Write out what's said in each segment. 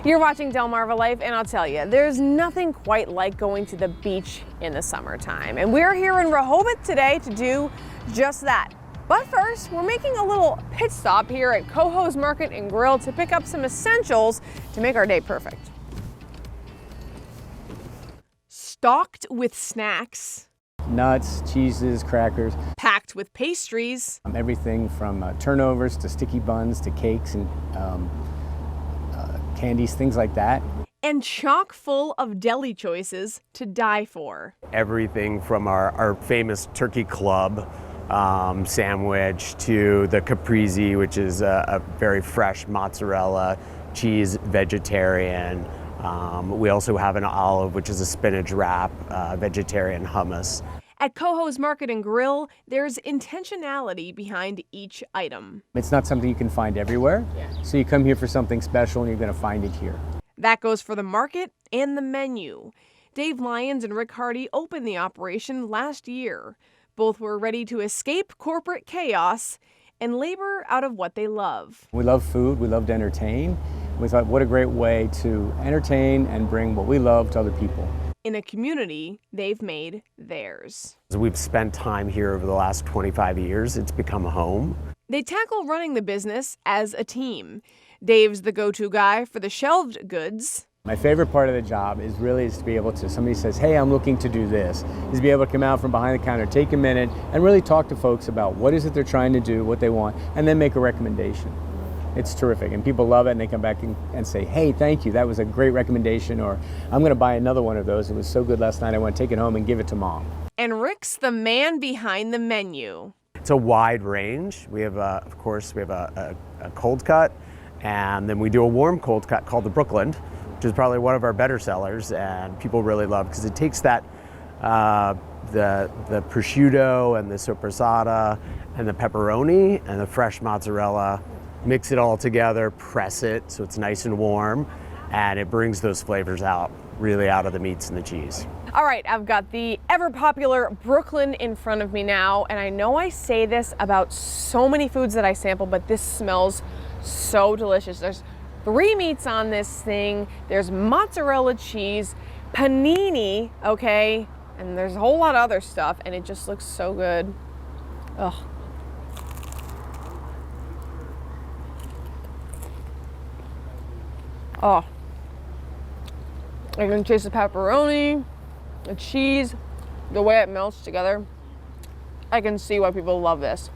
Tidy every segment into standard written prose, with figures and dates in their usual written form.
You're watching Delmarva Life, and I'll tell you, there's nothing quite like going to the beach in the summertime. And we're here in Rehoboth today to do just that. But first, we're making a little pit stop here at Coho's Market and Grill to pick up some essentials to make our day perfect. Stocked with snacks. Nuts, cheeses, crackers. Packed with pastries. Everything from turnovers to sticky buns to cakes and candies, things like that. And chock full of deli choices to die for. Everything from our famous turkey club sandwich to the caprese, which is a very fresh mozzarella cheese vegetarian. We also have an olive, which is a spinach wrap, vegetarian hummus. At Coho's Market and Grill, there's intentionality behind each item. It's not something you can find everywhere, so you come here for something special and you're going to find it here. That goes for the market and the menu. Dave Lyons and Rick Hardy opened the operation last year. Both were ready to escape corporate chaos and labor out of what they love. We love food, we love to entertain. We thought, what a great way to entertain and bring what we love to other people. In a community they've made theirs. We've spent time here over the last 25 years. It's become a home. They tackle running the business as a team. Dave's the go-to guy for the shelved goods. My favorite part of the job is to be able to, somebody says, hey, I'm looking to do this, is be able to come out from behind the counter, take a minute, and really talk to folks about what is it they're trying to do, what they want, and then make a recommendation. It's terrific, and people love it, and they come back and say, hey, thank you, that was a great recommendation, or I'm going to buy another one of those. It was so good last night, I want to take it home and give it to mom. And Rick's the man behind the menu. It's a wide range. We have, of course, we have a cold cut, and then we do a warm cold cut called the Brooklyn, which is probably one of our better sellers, and people really love because it takes that the prosciutto and the soppressata and the pepperoni and the fresh mozzarella, mix it all together, press it so it's nice and warm, and it brings those flavors out, really out of the meats and the cheese. All right, I've got the ever popular Brooklyn in front of me now, and I know I say this about so many foods that I sample, but this smells so delicious. There's 3 meats on this thing. There's mozzarella cheese, panini, okay, and there's a whole lot of other stuff, and it just looks so good. Ugh. Oh, I can taste the pepperoni, the cheese, the way it melts together. I can see why people love this.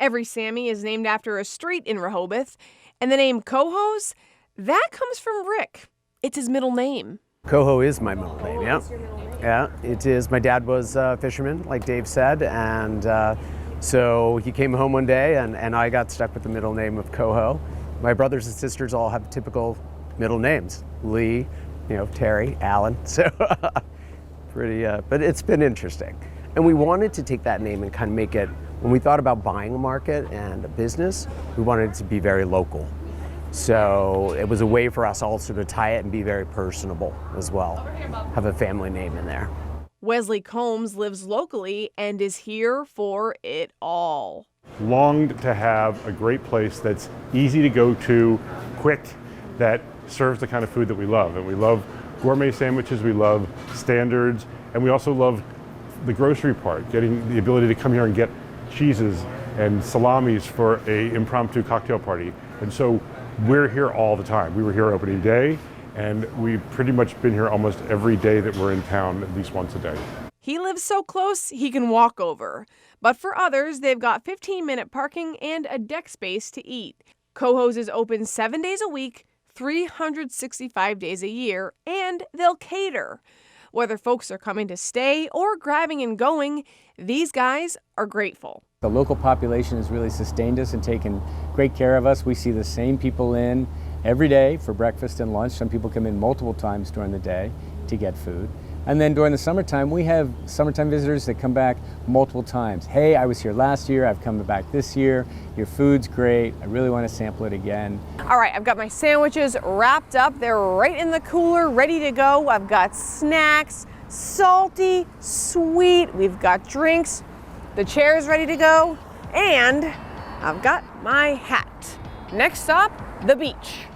Every Sammy is named after a street in Rehoboth, and the name Coho's, that comes from Rick. It's his middle name. Coho is my middle name, yeah. Yeah, it is. My dad was a fisherman, like Dave said, and so he came home one day, and I got stuck with the middle name of Coho. My brothers and sisters all have typical middle names, Lee, Terry, Alan, so pretty, but it's been interesting. And we wanted to take that name and kind of make it, when we thought about buying a market and a business, we wanted it to be very local. So it was a way for us also to tie it and be very personable as well, have a family name in there. Wesley Combs lives locally and is here for it all. Longed to have a great place that's easy to go to, quick, that serves the kind of food that we love. And we love gourmet sandwiches, we love standards, and we also love the grocery part, getting the ability to come here and get cheeses and salamis for an impromptu cocktail party. And so we're here all the time. We were here opening day, and we've pretty much been here almost every day that we're in town, at least once a day. He lives so close he can walk over. But for others, they've got 15-minute parking and a deck space to eat. Coho's is open 7 days a week, 365 days a year, and they'll cater. Whether folks are coming to stay or grabbing and going, these guys are grateful. The local population has really sustained us and taken great care of us. We see the same people in every day for breakfast and lunch. Some people come in multiple times during the day to get food. And then during the summertime, we have summertime visitors that come back multiple times. Hey, I was here last year, I've come back this year, your food's great, I really want to sample it again. All right, I've got my sandwiches wrapped up. They're right in the cooler, ready to go. I've got snacks, salty, sweet, we've got drinks, the chair's ready to go, and I've got my hat. Next stop, the beach.